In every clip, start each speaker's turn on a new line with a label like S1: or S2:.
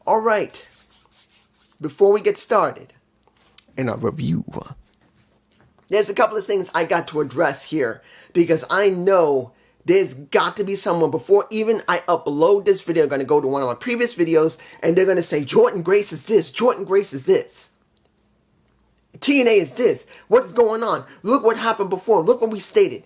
S1: All right, before we get started in our review, there's a couple of things I got to address here because I know there's got to be someone before even I upload this video, going to go to one of my previous videos and they're going to say, Jordynne Grace is this, Jordynne Grace is this. TNA is this. What's going on? Look what happened before. Look what we stated.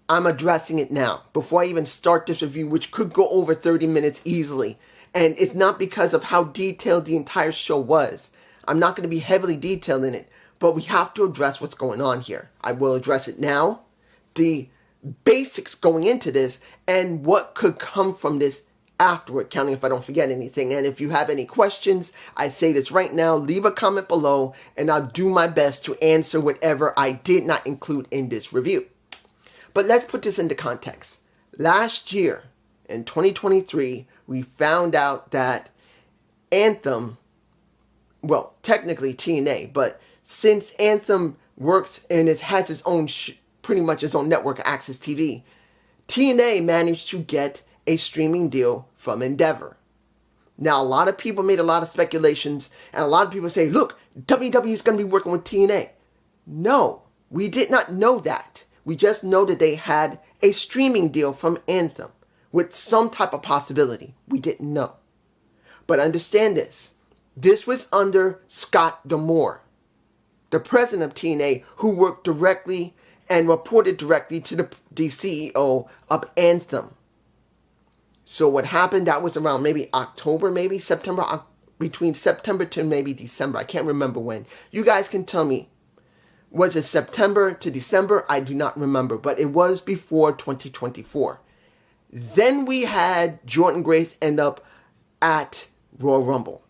S1: I'm addressing it now before I even start this review, which could go over 30 minutes easily. And it's not because of how detailed the entire show was. I'm not going to be heavily detailed in it, but we have to address what's going on here. I will address it now, the basics going into this, and what could come from this afterward, counting if I don't forget anything. And if you have any questions, I say this right now, leave a comment below, and I'll do my best to answer whatever I did not include in this review. But let's put this into context. Last year, in 2023, we found out that Anthem, well, technically TNA, but since Anthem works and has its own, pretty much its own network, Access TV, TNA managed to get a streaming deal from Endeavor. Now, a lot of people made a lot of speculations, and a lot of people say, look, WWE is going to be working with TNA. No, we did not know that. We just know that they had a streaming deal from Anthem with some type of possibility. We didn't know. But understand this. This was under Scott D'Amore, the president of TNA, who worked directly and reported directly to the CEO of Anthem. So what happened, that was around maybe October, maybe September, between September to maybe December. I can't remember when. You guys can tell me. Was it September to December? I do not remember, but it was before 2024. Then we had Jordynne Grace end up at Royal Rumble.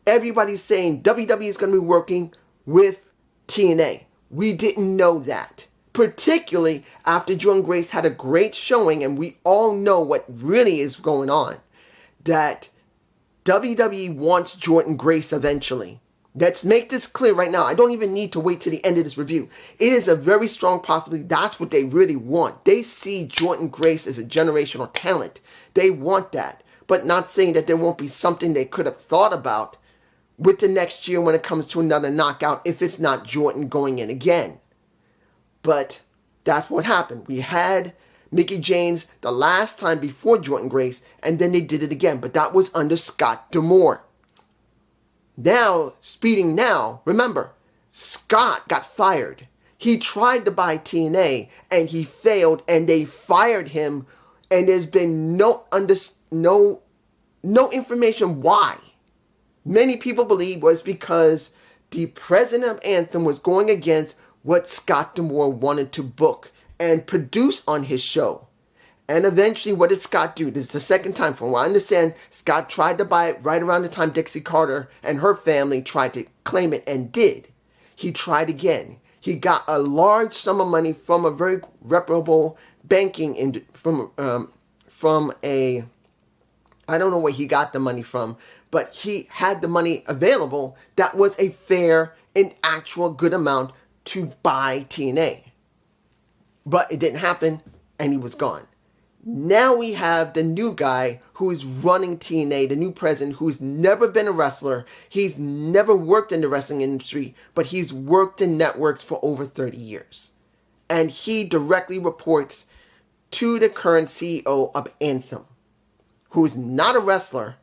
S1: Everybody's saying WWE is going to be working with TNA. We didn't know that. Particularly after Jordynne Grace had a great showing, and we all know what really is going on. That WWE wants Jordynne Grace eventually. Let's make this clear right now. I don't even need to wait to the end of this review. It is a very strong possibility. That's what they really want. They see Jordynne Grace as a generational talent. They want that. But not saying that there won't be something they could have thought about with the next year when it comes to another knockout if it's not Jordynne going in again. But that's what happened. We had Mickie James the last time before Jordynne Grace, and then they did it again. But that was under Scott D'Amore. Now, remember, Scott got fired. He tried to buy TNA, and he failed, and they fired him, and there's been no information why. Many people believe was because the president of Anthem was going against what Scott D'Amore wanted to book and produce on his show. And eventually, what did Scott do? This is the second time. From what I understand, Scott tried to buy it right around the time Dixie Carter and her family tried to claim it and did. He tried again. He got a large sum of money from a very reputable banking, from a, I don't know where he got the money from, but he had the money available that was a fair and actual good amount to buy TNA. But it didn't happen, and he was gone. Now we have the new guy who is running TNA, the new president, who's never been a wrestler. He's never worked in the wrestling industry, but he's worked in networks for over 30 years. And he directly reports to the current CEO of Anthem, who is not a wrestler.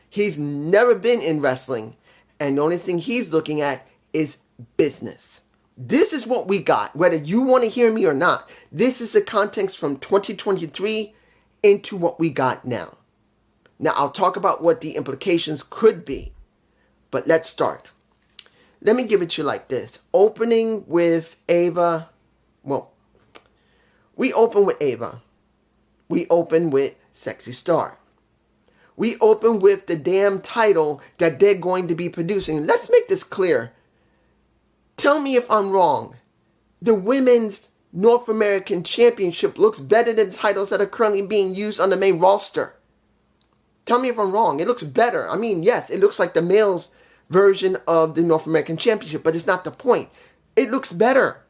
S1: He's never been in wrestling, and the only thing he's looking at is business. This is what we got, whether you want to hear me or not. This is the context from 2023 into what we got now. Now, I'll talk about what the implications could be, but let's start. Let me give it to you like this. Opening with Ava. Well, we open with Ava. We open with Sexy Star. We open with the damn title that they're going to be producing. Let's make this clear. Tell me if I'm wrong. The Women's North American Championship looks better than the titles that are currently being used on the main roster. Tell me if I'm wrong. It looks better. I mean, yes, it looks like the male's version of the North American Championship, but it's not the point. It looks better.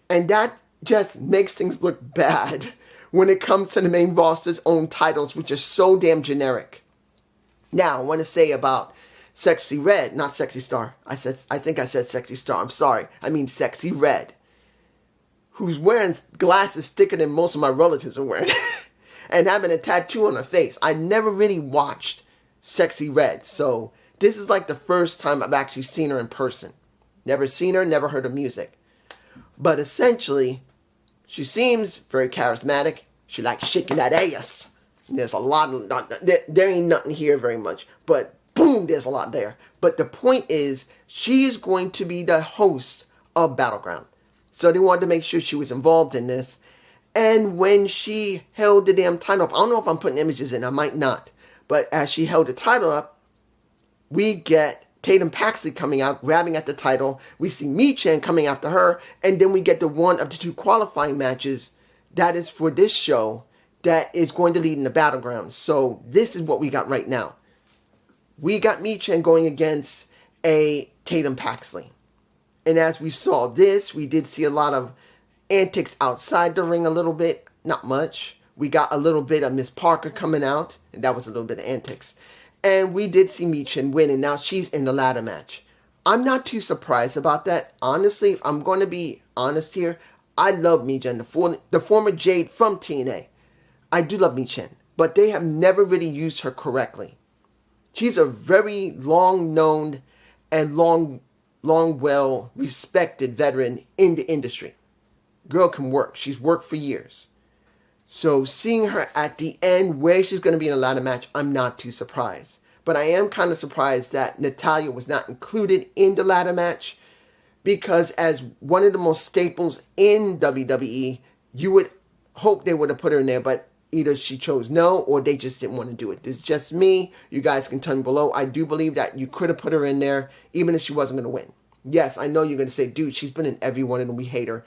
S1: And that just makes things look bad when it comes to the main roster's own titles, which are so damn generic. Now, I want to say about Sexy Red, not Sexy Star. I think I said Sexy Star. I'm sorry. I mean Sexy Red, who's wearing glasses thicker than most of my relatives are wearing, and having a tattoo on her face. I never really watched Sexy Red, so this is like the first time I've actually seen her in person. Never seen her, never heard her music. But essentially, she seems very charismatic. She likes shaking that ass. There's a lot of, there ain't nothing here very much, but boom, there's a lot there. But the point is, she is going to be the host of Battleground. So they wanted to make sure she was involved in this. And when she held the damn title up, I don't know if I'm putting images in, I might not. But as she held the title up, we get Tatum Paxley coming out, grabbing at the title. We see Michin coming after her. And then we get the one of the two qualifying matches that is for this show that is going to lead in the Battleground. So this is what we got right now. We got Michin going against a Tatum Paxley. And as we saw this, we did see a lot of antics outside the ring a little bit. Not much. We got a little bit of Miss Parker coming out. And that was a little bit of antics. And we did see Michin win. And now she's in the ladder match. I'm not too surprised about that. Honestly, if I'm going to be honest here, I love Michin, the former Jade from TNA. I do love Michin. But they have never really used her correctly. She's a very long-known and long well-respected veteran in the industry. Girl can work. She's worked for years. So seeing her at the end where she's going to be in a ladder match, I'm not too surprised. But I am kind of surprised that Natalya was not included in the ladder match, because as one of the most staples in WWE, you would hope they would have put her in there, but either she chose no or they just didn't want to do it. This is just me. You guys can tell me below. I do believe that you could have put her in there even if she wasn't going to win. Yes, I know you're going to say, dude, she's been in every one of them. We hate her.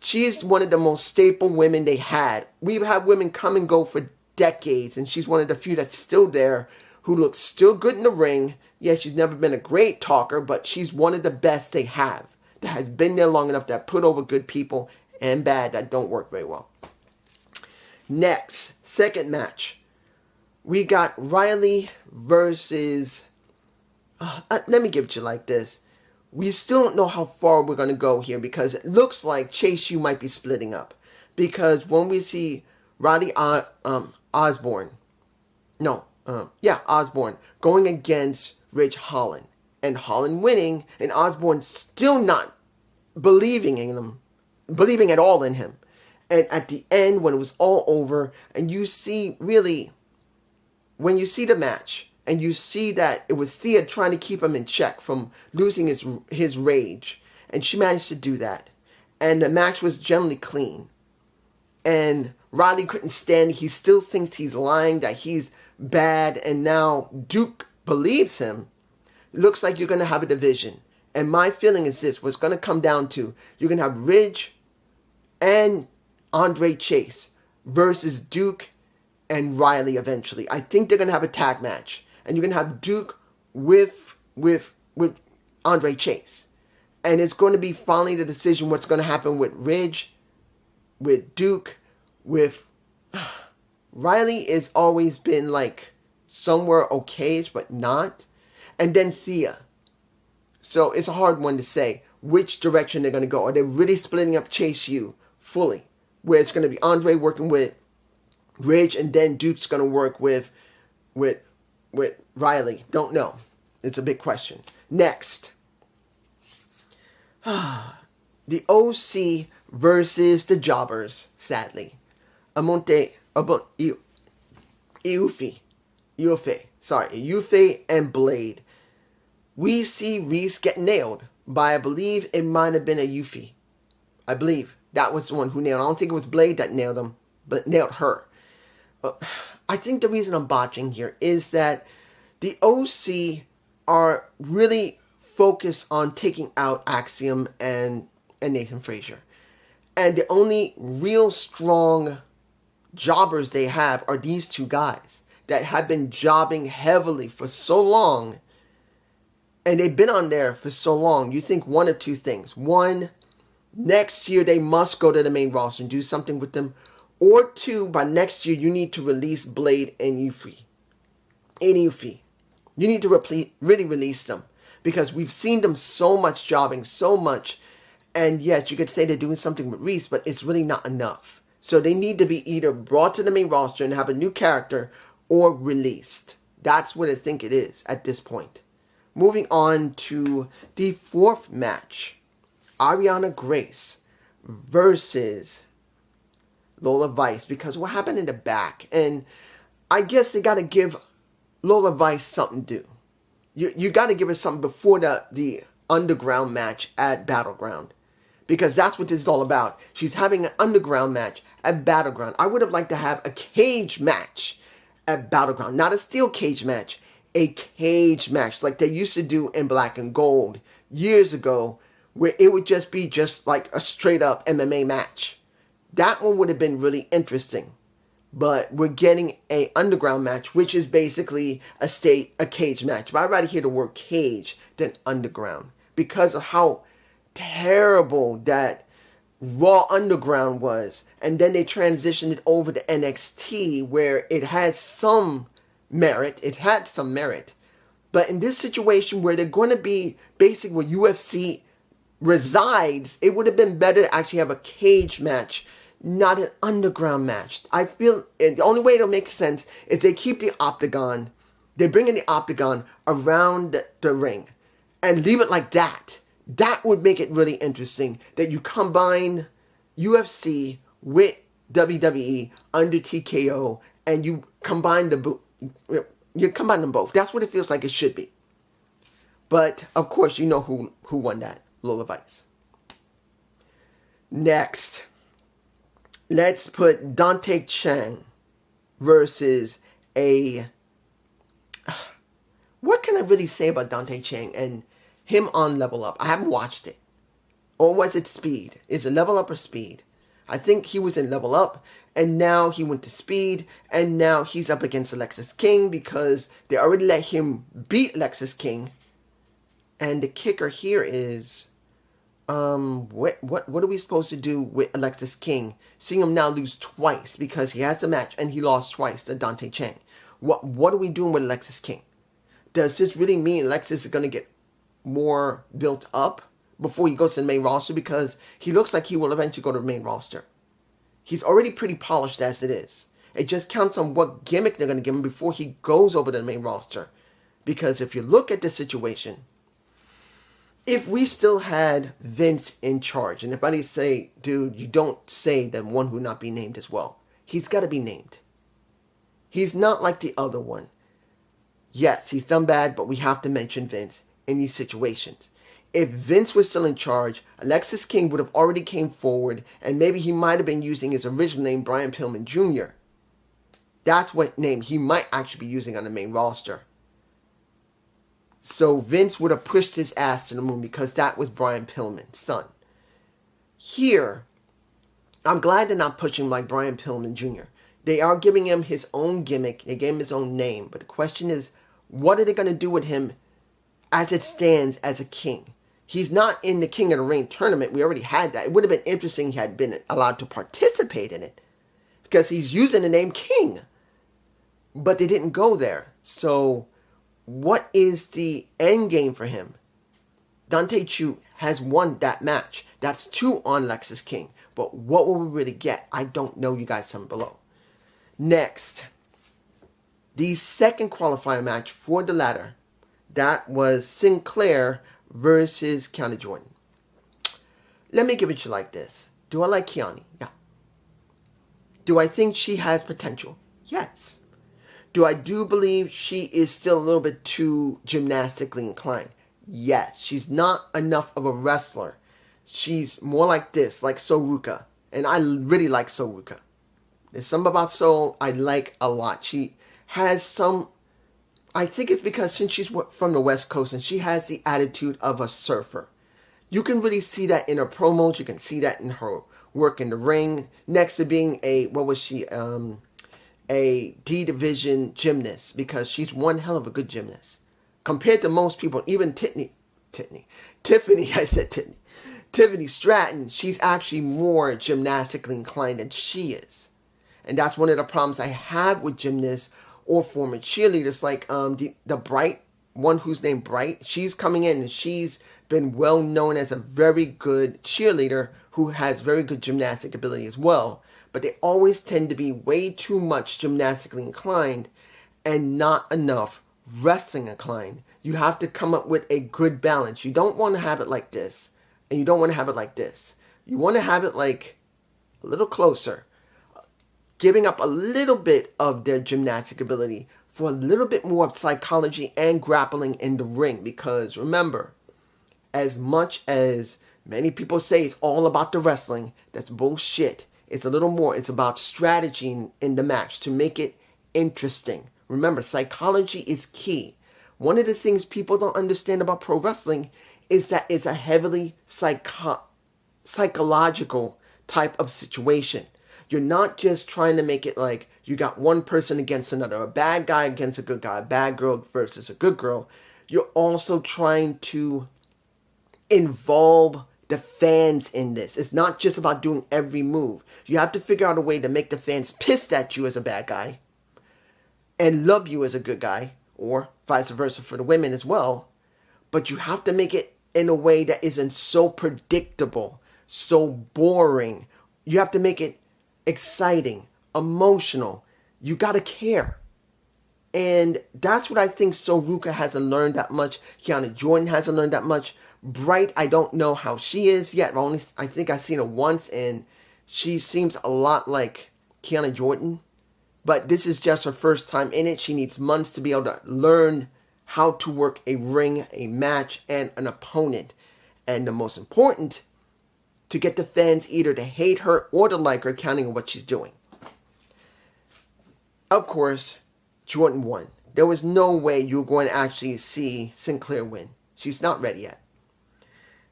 S1: She's one of the most staple women they had. We've had women come and go for decades, and she's one of the few that's still there, who looks still good in the ring. Yeah, she's never been a great talker, but she's one of the best they have. That has been there long enough, that put over good people and bad that don't work very well. Next, second match. We got Riley versus... let me give it to you like this. We still don't know how far we're going to go here, because it looks like Chase U might be splitting up. Because when we see Riley Osborne going against Ridge Holland, and Holland winning, and Osborne still not believing at all in him. And at the end, when it was all over, and you see, really, when you see the match, and you see that it was Thea trying to keep him in check from losing his rage, and she managed to do that. And the match was generally clean. And Riley couldn't stand it. He still thinks he's lying, that he's bad, and now Duke believes him. It looks like you're going to have a division. And my feeling is this, what's going to come down to, you're going to have Ridge and Andre Chase versus Duke and Riley eventually. I think they're going to have a tag match. And you're going to have Duke with Andre Chase. And it's going to be finally the decision what's going to happen with Ridge, with Duke, with... Riley has always been like somewhere okayish, but not. And then Thea. So it's a hard one to say which direction they're going to go. Are they really splitting up Chase U fully? Where it's going to be Andre working with Ridge, and then Duke's going to work with Riley. Don't know. It's a big question. Next. The OC versus the Jobbers, sadly. Iufe and Blade. We see Reese get nailed by, I believe it might have been a Iufe. I believe that was the one who nailed him. I don't think it was Blade that nailed him, but nailed her. I think the reason I'm botching here is that the OC are really focused on taking out Axiom and Nathan Frazier. And the only real strong jobbers they have are these two guys that have been jobbing heavily for so long. And they've been on there for so long. You think one of two things. One, next year they must go to the main roster and do something with them. Or two, by next year you need to release Blade and Iufe. any fee. You need to really release them because we've seen them so much jobbing, so much. And yes, you could say they're doing something with Reese, but it's really not enough. So they need to be either brought to the main roster and have a new character or released. That's what I think it is at this point. Moving on to the fourth match. Jordynne Grace versus Lola Vice. Because what happened in the back? And I guess they got to give Lola Vice something to do. You got to give her something before the underground match at Battleground. Because that's what this is all about. She's having an underground match at Battleground. I would have liked to have a cage match at Battleground. Not a steel cage match. A cage match like they used to do in Black and Gold years ago. Where it would just be just like a straight up MMA match. That one would have been really interesting. But we're getting a underground match, which is basically a cage match. But I'd rather hear the word cage than underground. Because of how terrible that Raw Underground was. And then they transitioned it over to NXT where it has some merit. It had some merit. But in this situation where they're going to be basically where UFC resides, it would have been better to actually have a cage match, not an underground match. I feel the only way it'll make sense is they keep the octagon, they bring in the octagon around the ring and leave it like that. That would make it really interesting that you combine UFC with WWE under TKO and you combine them both. That's what it feels like it should be. But of course, you know who won that. Lola Vice. Next, let's put Dante Chang versus a... What can I really say about Dante Chang and him on Level Up? I haven't watched it. Or was it Speed? Is it Level Up or Speed? I think he was in Level Up, and now he went to Speed, and now he's up against Alexis King because they already let him beat Alexis King. And the kicker here is... what are we supposed to do with Alexis King? Seeing him now lose twice because he has a match and he lost twice to Dante Chang. What are we doing with Alexis King? Does this really mean Alexis is going to get more built up before he goes to the main roster? Because he looks like he will eventually go to the main roster. He's already pretty polished as it is. It just counts on what gimmick they're going to give him before he goes over to the main roster. Because if you look at the situation, if we still had Vince in charge, and if I say, dude, you don't say the one who not be named as well. He's got to be named. He's not like the other one. Yes, he's done bad, but we have to mention Vince in these situations. If Vince was still in charge, Alexis King would have already came forward, and maybe he might have been using his original name, Brian Pillman Jr. That's what name he might actually be using on the main roster. So Vince would have pushed his ass to the moon because that was Brian Pillman's son. Here, I'm glad they're not pushing like Brian Pillman Jr. They are giving him his own gimmick. They gave him his own name. But the question is, what are they going to do with him as it stands as a king? He's not in the King of the Ring tournament. We already had that. It would have been interesting if he had been allowed to participate in it. Because he's using the name King. But they didn't go there. So what is the end game for him? Dante Chu has won that match. That's 2 on Alexis King. But what will we really get? I don't know. You guys, comment below. Next, the second qualifier match for the ladder. That was Sinclair versus Kiana Jordynne. Let me give it to you like this. Do I like Kiana? Yeah. Do I think she has potential? Yes. Do I believe she is still a little bit too gymnastically inclined? Yes. She's not enough of a wrestler. She's more like this, like Soruka. And I really like Soruka. There's something about Soul I like a lot. She has some... I think it's because since she's from the West Coast and she has the attitude of a surfer. You can really see that in her promos. You can see that in her work in the ring. Next to being a D division gymnast, because she's one hell of a good gymnast. Compared to most people, even Tiffany Stratton, she's actually more gymnastically inclined than she is. And that's one of the problems I have with gymnasts or former cheerleaders like the Bright one who's named Bright. She's coming in and she's been well known as a very good cheerleader who has very good gymnastic ability as well. But they always tend to be way too much gymnastically inclined and not enough wrestling inclined. You have to come up with a good balance. You don't want to have it like this, and you don't want to have it like this. You want to have it like a little closer, giving up a little bit of their gymnastic ability for a little bit more of psychology and grappling in the ring. Because remember, as much as many people say it's all about the wrestling, that's bullshit. It's a little more. It's about strategy in the match to make it interesting. Remember, psychology is key. One of the things people don't understand about pro wrestling is that it's a heavily psychological type of situation. You're not just trying to make it like you got one person against another, a bad guy against a good guy, a bad girl versus a good girl. You're also trying to involve the fans in this. It's not just about doing every move. You have to figure out a way to make the fans pissed at you as a bad guy and love you as a good guy, or vice versa for the women as well. But you have to make it in a way that isn't so predictable, so boring. You have to make it exciting, emotional. You gotta care. And that's what I think Soruka hasn't learned that much. Kiana Jordynne hasn't learned that much. Bright, I don't know how she is yet. I think I've seen her once, and she seems a lot like Kiana Jordynne. But this is just her first time in it. She needs months to be able to learn how to work a ring, a match, and an opponent. And the most important, to get the fans either to hate her or to like her, counting on what she's doing. Of course, Jordynne won. There was no way you were going to actually see Sinclair win. She's not ready yet.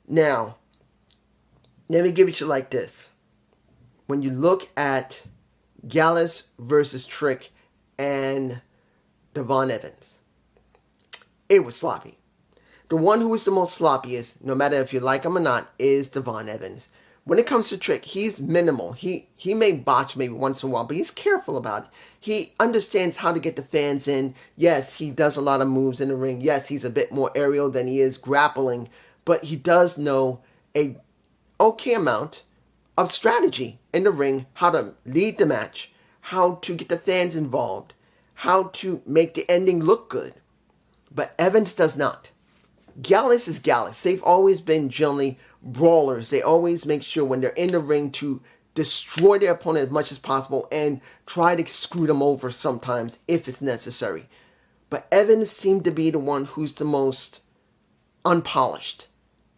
S1: Now, let me give it to you like this. When you look at Gallus versus Trick and Devon Evans, it was sloppy. The one who was the most sloppiest, no matter if you like him or not, is Devon Evans. When it comes to Trick, he's minimal. He may botch maybe once in a while, but he's careful about it. He understands how to get the fans in. Yes, he does a lot of moves in the ring. Yes, he's a bit more aerial than he is grappling, but he does know a okay amount of strategy in the ring, how to lead the match, how to get the fans involved, how to make the ending look good. But Evans does not. Gallus is Gallus. They've always been generally brawlers. They always make sure when they're in the ring to destroy their opponent as much as possible and try to screw them over sometimes if it's necessary. But Evans seemed to be the one who's the most unpolished.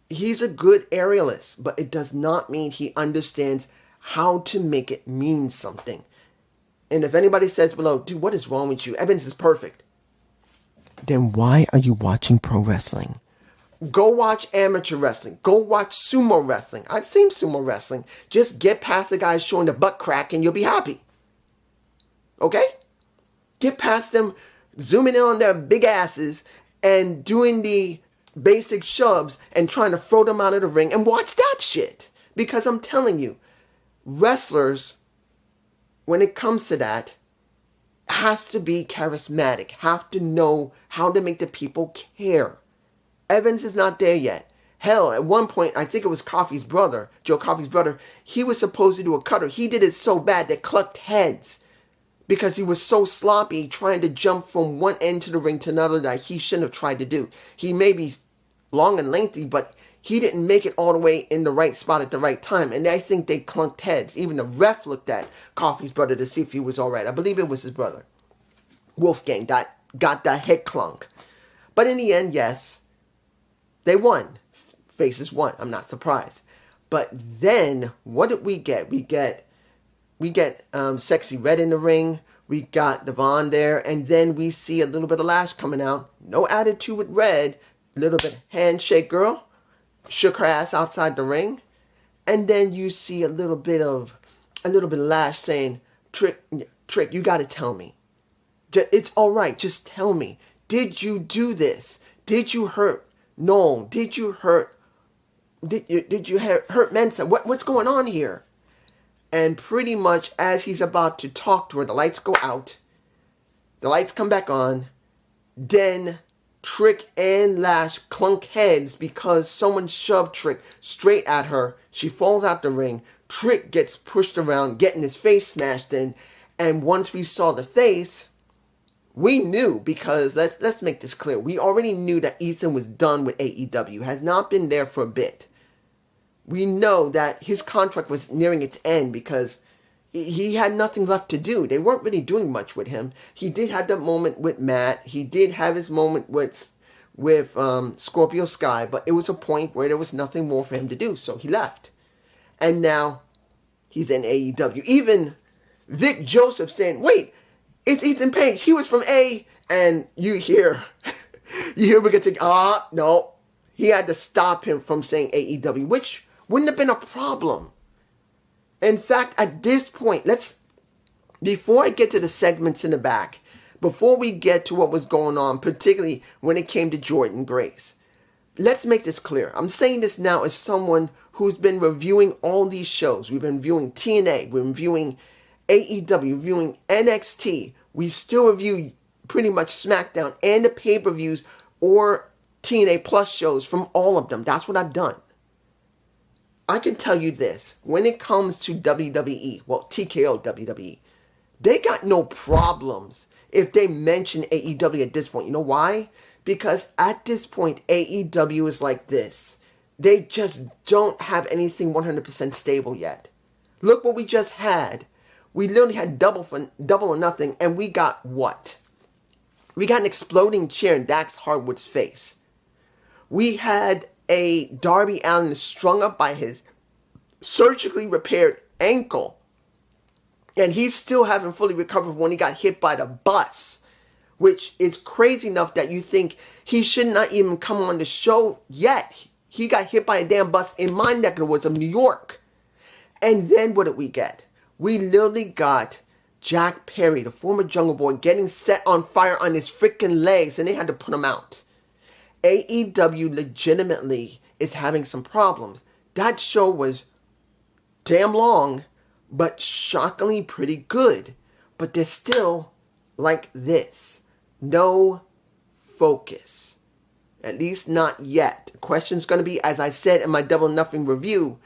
S1: He's a good aerialist, but it does not mean he understands how to make it mean something. And if anybody says below, dude, what is wrong with you? Evans is perfect. Then why are you watching pro wrestling? Go watch amateur wrestling. Go watch sumo wrestling. I've seen sumo wrestling. Just get past the guys showing the butt crack and you'll be happy. Okay? Get past them zooming in on their big asses and doing the basic shoves and trying to throw them out of the ring and watch that shit. Because I'm telling you, wrestlers, when it comes to that, has to be charismatic, have to know how to make the people care. Evans is not there yet. Hell, at one point, I think it was Coffey's brother, Joe Coffey's brother, he was supposed to do a cutter. He did it so bad that clucked heads because he was so sloppy trying to jump from one end to the ring to another that he shouldn't have tried to do. He may be long and lengthy, but he didn't make it all the way in the right spot at the right time. And I think they clunked heads. Even the ref looked at Coffey's brother to see if he was all right. I believe it was his brother. Wolfgang got that head clunk. But in the end, yes, they won. Faces won. I'm not surprised. But then, what did we get? We get Sexy Red in the ring. We got Devon there. And then we see a little bit of Lash coming out. No attitude with Red. A little bit handshake girl. Shook her ass outside the ring. And then you see a little bit of Lash saying, Trick, you got to tell me. It's all right. Just tell me. Did you do this? Did you hurt Noel? Did you hurt Mensa? What's going on here? And pretty much as he's about to talk to her, the lights go out. The lights come back on. Then Trick and Lash clunk heads because someone shoved Trick straight at her. She falls out the ring. Trick gets pushed around, getting his face smashed in. And once we saw the face, we knew, because let's make this clear. We already knew that Ethan was done with AEW. Has not been there for a bit. We know that his contract was nearing its end because he had nothing left to do. They weren't really doing much with him. He did have that moment with Matt. He did have his moment with Scorpio Sky, but it was a point where there was nothing more for him to do, so he left. And now he's in AEW. Even Vic Joseph saying, wait, it's Ethan Page. He was from A. And you hear we get to, no. He had to stop him from saying AEW, which wouldn't have been a problem. In fact, at this point, before I get to the segments in the back, before we get to what was going on, particularly when it came to Jordynne Grace, let's make this clear. I'm saying this now as someone who's been reviewing all these shows. We've been viewing TNA, we've been viewing AEW, reviewing NXT. We still review pretty much SmackDown and the pay-per-views or TNA Plus shows from all of them. That's what I've done. I can tell you this. When it comes to WWE, well, TKO WWE, they got no problems if they mention AEW at this point. You know why? Because at this point, AEW is like this. They just don't have anything 100% stable yet. Look what we just had. We literally had double or nothing, and we got what? We got an exploding chair in Dax Harwood's face. We had a Darby Allin strung up by his surgically repaired ankle, and he still haven't fully recovered when he got hit by the bus, which is crazy enough that you think he should not even come on the show yet. He got hit by a damn bus in my neck of the woods of New York. And then what did we get? We literally got Jack Perry, the former Jungle Boy, getting set on fire on his freaking legs, and they had to put him out. AEW legitimately is having some problems. That show was damn long, but shockingly pretty good. But they're still like this. No focus. At least not yet. The question's going to be, as I said in my Double Nothing review,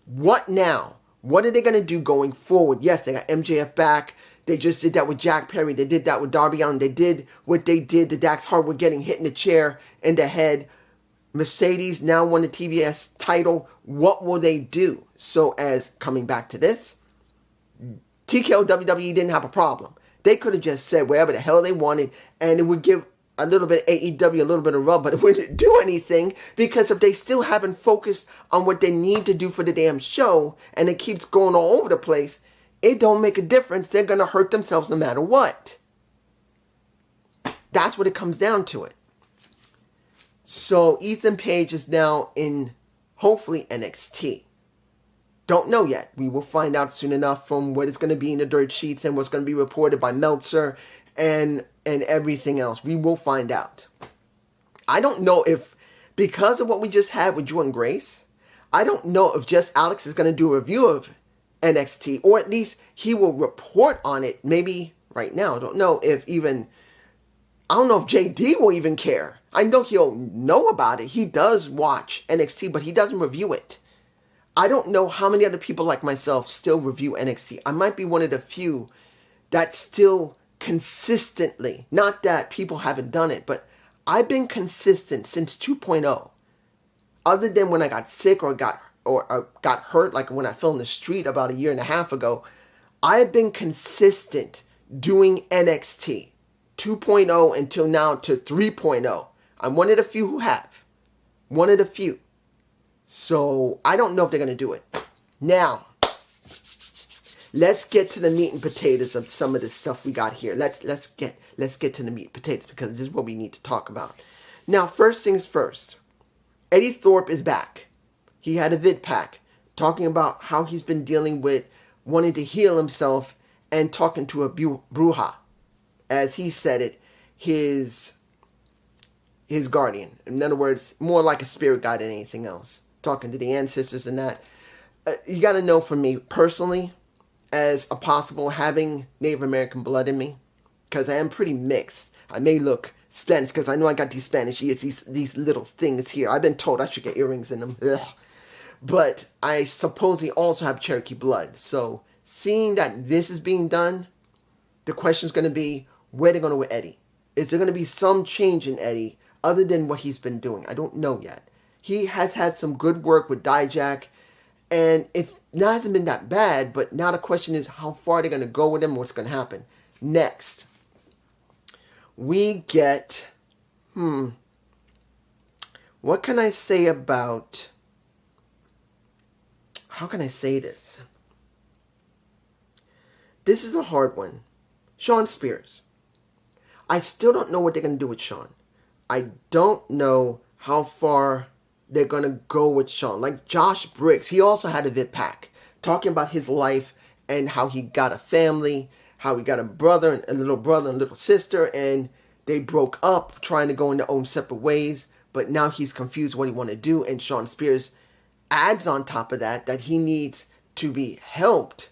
S1: what now? What are they going to do going forward? Yes, they got MJF back. They just did that with Jack Perry. They did that with Darby Allin. They did what they did to Dax Harwood, getting hit in the chair in the head. Mercedes now won the TBS title. What will they do? So as coming back to this, TKO WWE didn't have a problem. They could have just said whatever the hell they wanted, and it would give a little bit of AEW a little bit of rub, but it wouldn't do anything, because if they still haven't focused on what they need to do for the damn show, and it keeps going all over the place, it don't make a difference. They're going to hurt themselves no matter what. That's what it comes down to it. So Ethan Page is now in, hopefully, NXT. Don't know yet. We will find out soon enough from what is going to be in the dirt sheets and what's going to be reported by Meltzer and everything else. We will find out. I don't know if, because of what we just had with Jordynne Grace, I don't know if just Alex is going to do a review of NXT, or at least he will report on it maybe right now. I don't know if JD will even care. I know he'll know about it. He does watch NXT, but he doesn't review it. I don't know how many other people like myself still review NXT. I might be one of the few that still consistently, not that people haven't done it, but I've been consistent since 2.0. Other than when I got sick or got hurt, like when I fell in the street about a year and a half ago, I've been consistent doing NXT 2.0 until now to 3.0. I'm one of the few who have. One of the few. So I don't know if they're going to do it. Now, let's get to the meat and potatoes of some of the stuff we got here. Let's get to the meat and potatoes, because this is what we need to talk about. Now, first things first. Eddie Thorpe is back. He had a vid pack talking about how he's been dealing with wanting to heal himself and talking to a bruja, as he said it, his guardian. In other words, more like a spirit guide than anything else. Talking to the ancestors and that. You got to know, for me personally, as a possible having Native American blood in me, because I am pretty mixed. I may look Spanish because I know I got these Spanish ears, these little things here. I've been told I should get earrings in them. Ugh. But I supposedly also have Cherokee blood. So seeing that this is being done, the question is going to be where they're going to with Eddie. Is there going to be some change in Eddie other than what he's been doing? I don't know yet. He has had some good work with Dijak, and it hasn't been that bad, but now the question is how far they're going to go with him and what's going to happen. Next, we get, what can I say about, how can I say this? This is a hard one. Shawn Spears. I still don't know what they're going to do with Shawn. I don't know how far they're going to go with Shawn. Like Josh Briggs, he also had a vid pack talking about his life and how he got a family, how he got a brother, a little sister, and they broke up trying to go in their own separate ways, but now he's confused what he want to do, and Shawn Spears adds on top of that he needs to be helped.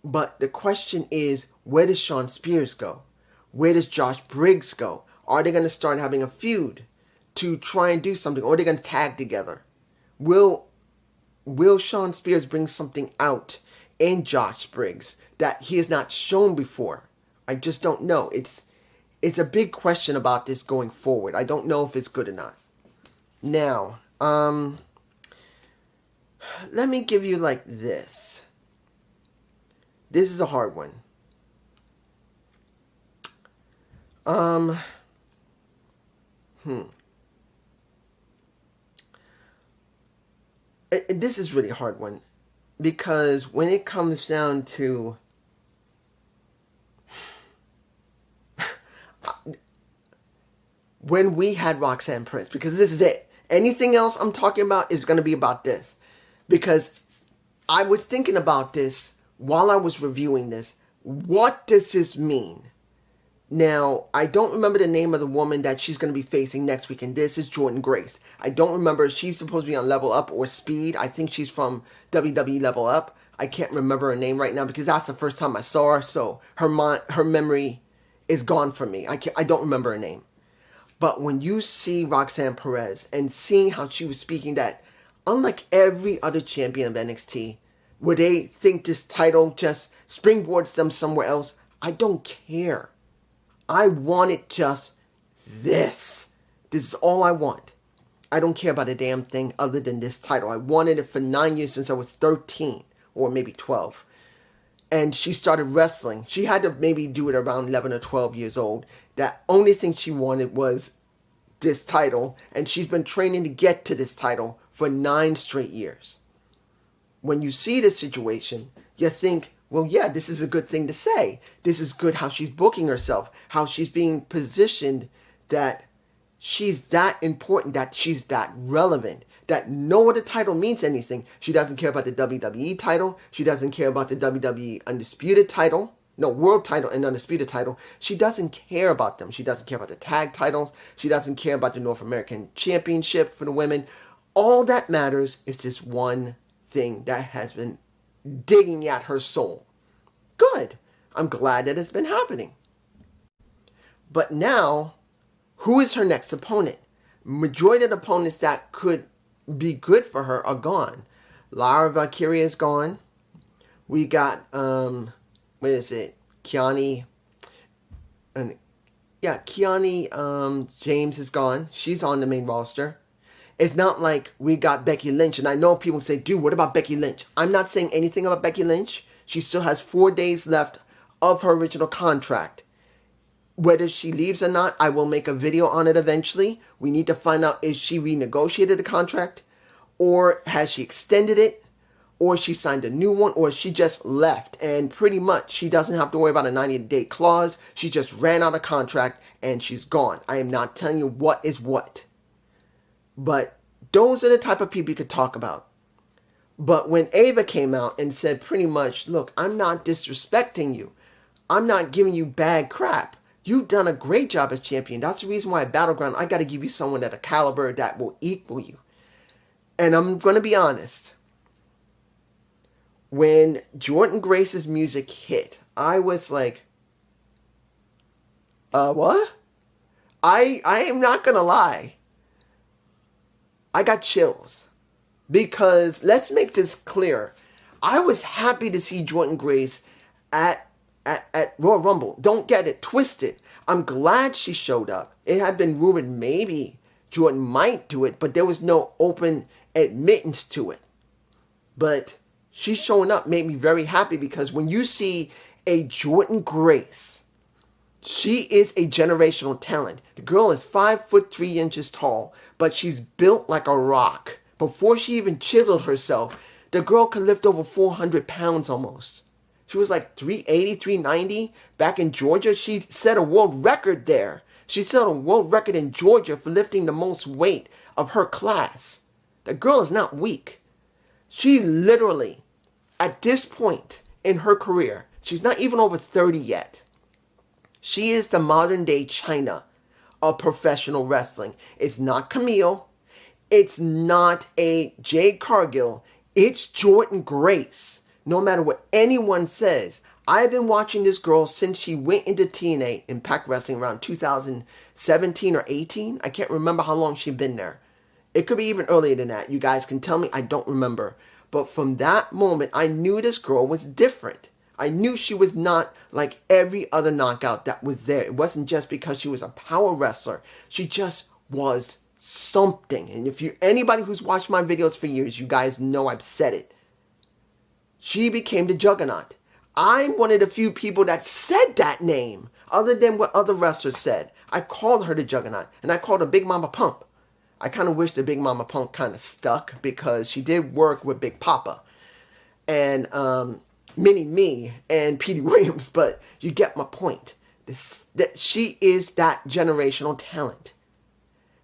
S1: But the question is, where does Shawn Spears go? Where does Josh Briggs go? Are they going to start having a feud to try and do something? Or are they going to tag together? Will Shawn Spears bring something out in Josh Briggs that he has not shown before? I just don't know. It's a big question about this going forward. I don't know if it's good or not. Now, let me give you like this. This is a hard one. This is really a hard one because when it comes down to when we had Roxanne Prince, because this is it. Anything else I'm talking about is going to be about this, because I was thinking about this while I was reviewing this. What does this mean? Now, I don't remember the name of the woman that she's going to be facing next week, and this is Jordynne Grace. I don't remember. She's supposed to be on Level Up or Speed. I think she's from WWE Level Up. I can't remember her name right now because that's the first time I saw her, so her memory is gone from me. I don't remember her name. But when you see Roxanne Perez and seeing how she was speaking, that unlike every other champion of NXT, where they think this title just springboards them somewhere else, I don't care. I wanted just this. This is all I want. I don't care about a damn thing other than this title. I wanted it for 9 years since I was 13 or maybe 12. And she started wrestling. She had to maybe do it around 11 or 12 years old. That only thing she wanted was this title. And she's been training to get to this title for 9 straight years. When you see this situation, you think, well, yeah, this is a good thing to say. This is good how she's booking herself, how she's being positioned, that she's that important, that she's that relevant, that no other title means anything. She doesn't care about the WWE title. She doesn't care about the WWE Undisputed title. No, World title and Undisputed title. She doesn't care about them. She doesn't care about the tag titles. She doesn't care about the North American Championship for the women. All that matters is this one thing that has been digging at her soul. Good. I'm glad that it's been happening. But now, who is her next opponent? Majority of the opponents that could be good for her are gone. Lara Valkyria is gone. We got, Kiani, James is gone. She's on the main roster. It's not like we got Becky Lynch, and I know people say, dude, what about Becky Lynch? I'm not saying anything about Becky Lynch. She still has 4 days left of her original contract. Whether she leaves or not, I will make a video on it eventually. We need to find out if she renegotiated the contract, or has she extended it, or she signed a new one, or she just left. And pretty much, she doesn't have to worry about a 90-day clause. She just ran out of contract, and she's gone. I am not telling you what is what. But those are the type of people you could talk about. But when Ava came out and said pretty much, look, I'm not disrespecting you. I'm not giving you bad crap. You've done a great job as champion. That's the reason why at Battleground, I got to give you someone at a caliber that will equal you. And I'm going to be honest. When Jordynne Grace's music hit, I was like, What? I am not gonna lie. I got chills. Because let's make this clear. I was happy to see Jordynne Grace at Royal Rumble. Don't get it twisted. I'm glad she showed up. It had been rumored maybe Jordynne might do it, but there was no open admittance to it. But she showing up made me very happy, because when you see a Jordynne Grace, she is a generational talent. The girl is 5'3" tall, but she's built like a rock. Before she even chiseled herself, the girl could lift over 400 pounds almost. She was like 380, 390. Back in Georgia, she set a world record there. She set a world record in Georgia for lifting the most weight of her class. The girl is not weak. She literally, at this point in her career, she's not even over 30 yet. She is the modern day China of professional wrestling. It's not Camille. It's not a Jade Cargill. It's Jordynne Grace. No matter what anyone says, I've been watching this girl since she went into TNA, Impact Wrestling, around 2017 or 18. I can't remember how long she'd been there. It could be even earlier than that. You guys can tell me. I don't remember. But from that moment, I knew this girl was different. I knew she was not like every other knockout that was there. It wasn't just because she was a power wrestler. She just was something. And if you anybody who's watched my videos for years, you guys know I've said it. She became the Juggernaut. I'm one of the few people that said that name, other than what other wrestlers said. I called her the Juggernaut, and I called her Big Mama Pump. I kind of wish the Big Mama Pump kind of stuck, because she did work with Big Papa and Mini Me and Petey Williams, but you get my point. That she is that generational talent.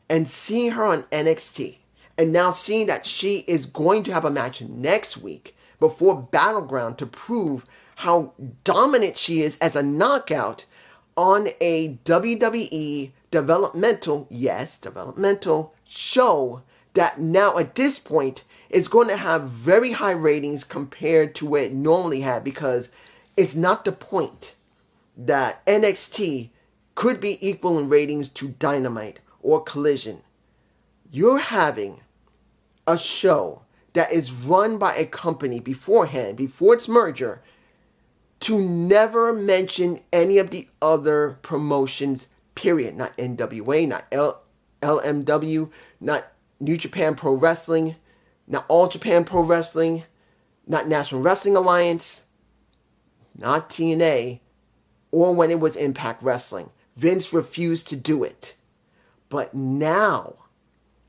S1: And seeing her on NXT, and now seeing that she is going to have a match next week before Battleground to prove how dominant she is as a knockout on a WWE developmental show that now at this point is going to have very high ratings compared to what it normally had, because it's not the point that NXT could be equal in ratings to Dynamite or Collision. You're having a show that is run by a company beforehand, before its merger, to never mention any of the other promotions, period. Not NWA, not LMW, not New Japan Pro Wrestling, not All Japan Pro Wrestling, not National Wrestling Alliance, not TNA, or when it was Impact Wrestling. Vince refused to do it. But now,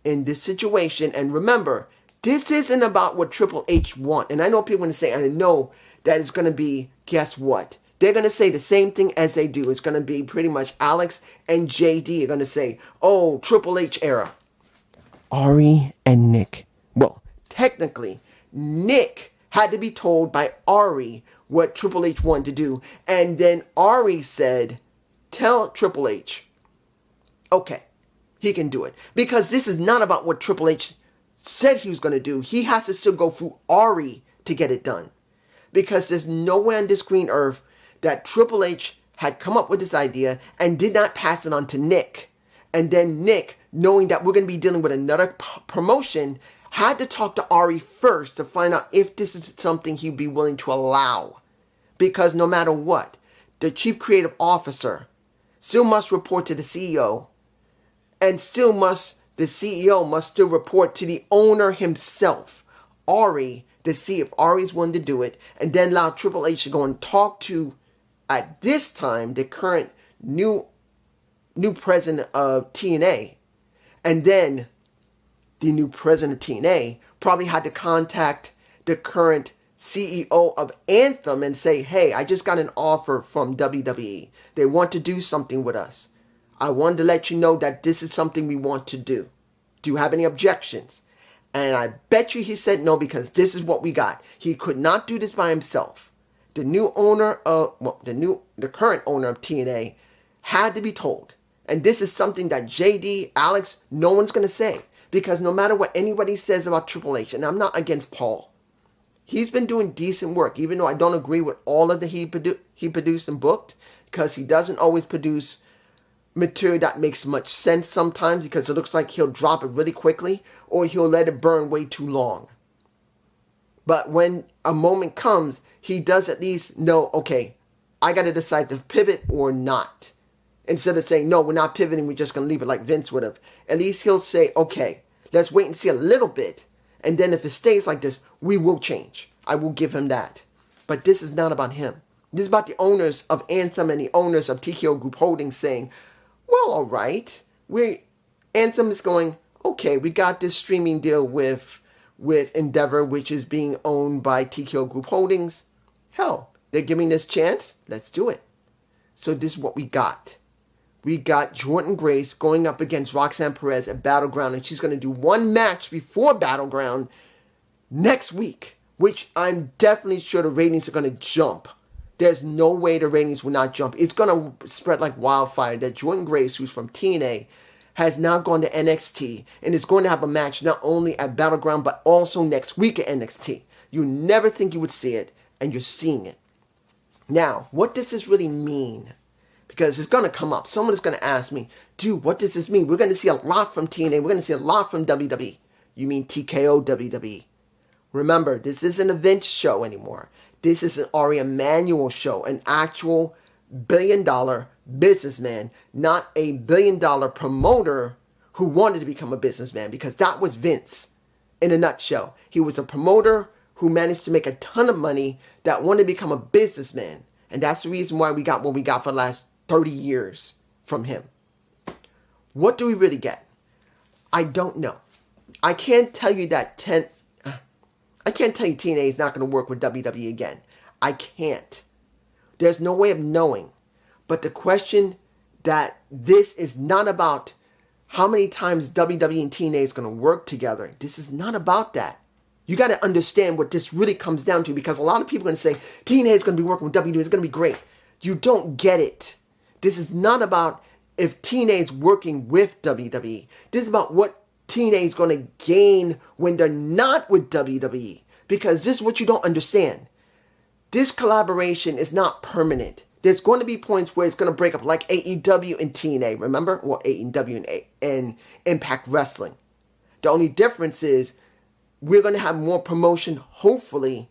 S1: in this situation, and remember, this isn't about what Triple H want. And I know people are going to say, and I know that it's going to be, guess what? They're going to say the same thing as they do. It's going to be pretty much Alex and JD are going to say, oh, Triple H era. Ari and Nick. Well, technically, Nick had to be told by Ari what Triple H wanted to do. And then Ari said, tell Triple H, okay, he can do it. Because this is not about what Triple H said he was going to do. He has to still go through Ari to get it done. Because there's nowhere on this green earth that Triple H had come up with this idea and did not pass it on to Nick. And then Nick, knowing that we're going to be dealing with another promotion, had to talk to Ari first to find out if this is something he'd be willing to allow. Because no matter what, the chief creative officer still must report to the CEO. And the CEO must still report to the owner himself, Ari, to see if Ari's willing to do it, and then allow Triple H to go and talk to, at this time, the current new president of TNA. And then the new president of TNA probably had to contact the current CEO of Anthem and say, hey, I just got an offer from WWE. They want to do something with us. I wanted to let you know that this is something we want to do. Do you have any objections? And I bet you he said no, because this is what we got. He could not do this by himself. The new owner of, the current owner of TNA had to be told. And this is something that JD, Alex, no one's going to say. Because no matter what anybody says about Triple H, and I'm not against Paul, he's been doing decent work, even though I don't agree with all of the he produced and booked, because he doesn't always produce material that makes much sense sometimes because it looks like he'll drop it really quickly or he'll let it burn way too long. But when a moment comes, he does at least know, okay, I got to decide to pivot or not. Instead of saying, no, we're not pivoting, we're just going to leave it like Vince would have. At least he'll say, okay, let's wait and see a little bit. And then if it stays like this, we will change. I will give him that. But this is not about him. This is about the owners of Anthem and the owners of TKO Group Holdings saying, well, all right. Anthem is going, okay, we got this streaming deal with Endeavor, which is being owned by TKO Group Holdings. Hell, they're giving this chance. Let's do it. So this is what we got. We got Jordynne Grace going up against Roxanne Perez at Battleground, and she's going to do one match before Battleground next week, which I'm definitely sure the ratings are going to jump. There's no way the ratings will not jump. It's going to spread like wildfire that Jordynne Grace, who's from TNA, has now gone to NXT and is going to have a match not only at Battleground, but also next week at NXT. You never think you would see it, and you're seeing it. Now, what does this really mean? Because it's going to come up. Someone is going to ask me, dude, what does this mean? We're going to see a lot from TNA. We're going to see a lot from WWE. You mean TKO WWE. Remember, this isn't a Vince show anymore. This is an Ari Emanuel show, an actual billion-dollar businessman, not a billion-dollar promoter who wanted to become a businessman, because that was Vince in a nutshell. He was a promoter who managed to make a ton of money that wanted to become a businessman. And that's the reason why we got what we got for the last 30 years from him. What do we really get? I don't know. I can't tell you TNA is not going to work with WWE again. I can't. There's no way of knowing. But the question that this is not about how many times WWE and TNA is going to work together. This is not about that. You got to understand what this really comes down to, because a lot of people are going to say TNA is going to be working with WWE. It's going to be great. You don't get it. This is not about if TNA is working with WWE. This is about what TNA is going to gain when they're not with WWE. Because this is what you don't understand. This collaboration is not permanent. There's going to be points where it's going to break up, like AEW and TNA, remember? Well, AEW and Impact Wrestling. The only difference is we're going to have more promotion, hopefully,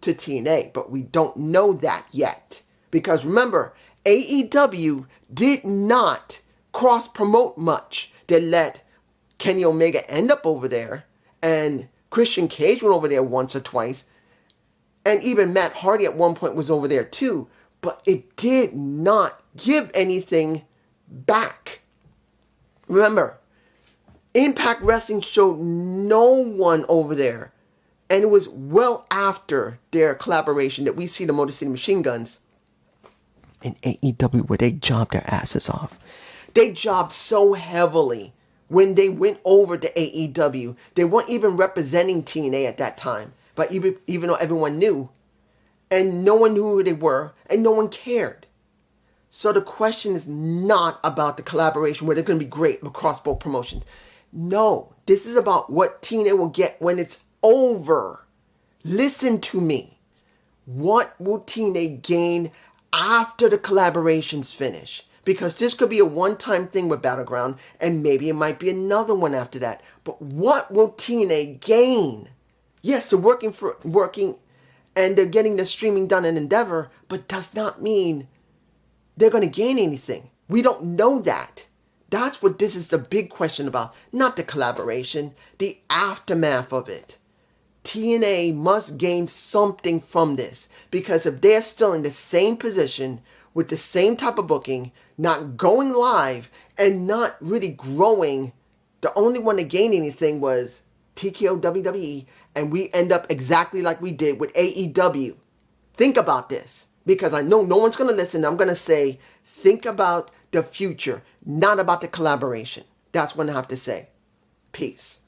S1: to TNA. But we don't know that yet. Because remember, AEW did not cross-promote much. They let Kenny Omega end up over there, and Christian Cage went over there once or twice, and even Matt Hardy at one point was over there too, but it did not give anything back. Remember, Impact Wrestling showed no one over there, and it was well after their collaboration that we see the Motor City Machine Guns in AEW where they jobbed their asses off. They jobbed so heavily when they went over to AEW. They weren't even representing TNA at that time, but even though everyone knew, and no one knew who they were, and no one cared. So the question is not about the collaboration where they're going to be great across both promotions. No, this is about what TNA will get when it's over. Listen to me. What will TNA gain after the collaborations finish? Because this could be a one-time thing with Battleground, and maybe it might be another one after that. But what will TNA gain? Yes, they're working, and they're getting the streaming done in Endeavor, but does not mean they're going to gain anything. We don't know that. That's what this is the big question about. Not the collaboration, the aftermath of it. TNA must gain something from this, because if they're still in the same position with the same type of booking, not going live and not really growing, the only one to gain anything was TKO WWE, and we end up exactly like we did with AEW. Think about this, because I know no one's going to listen. I'm going to say, think about the future, not about the collaboration. That's what I have to say. Peace.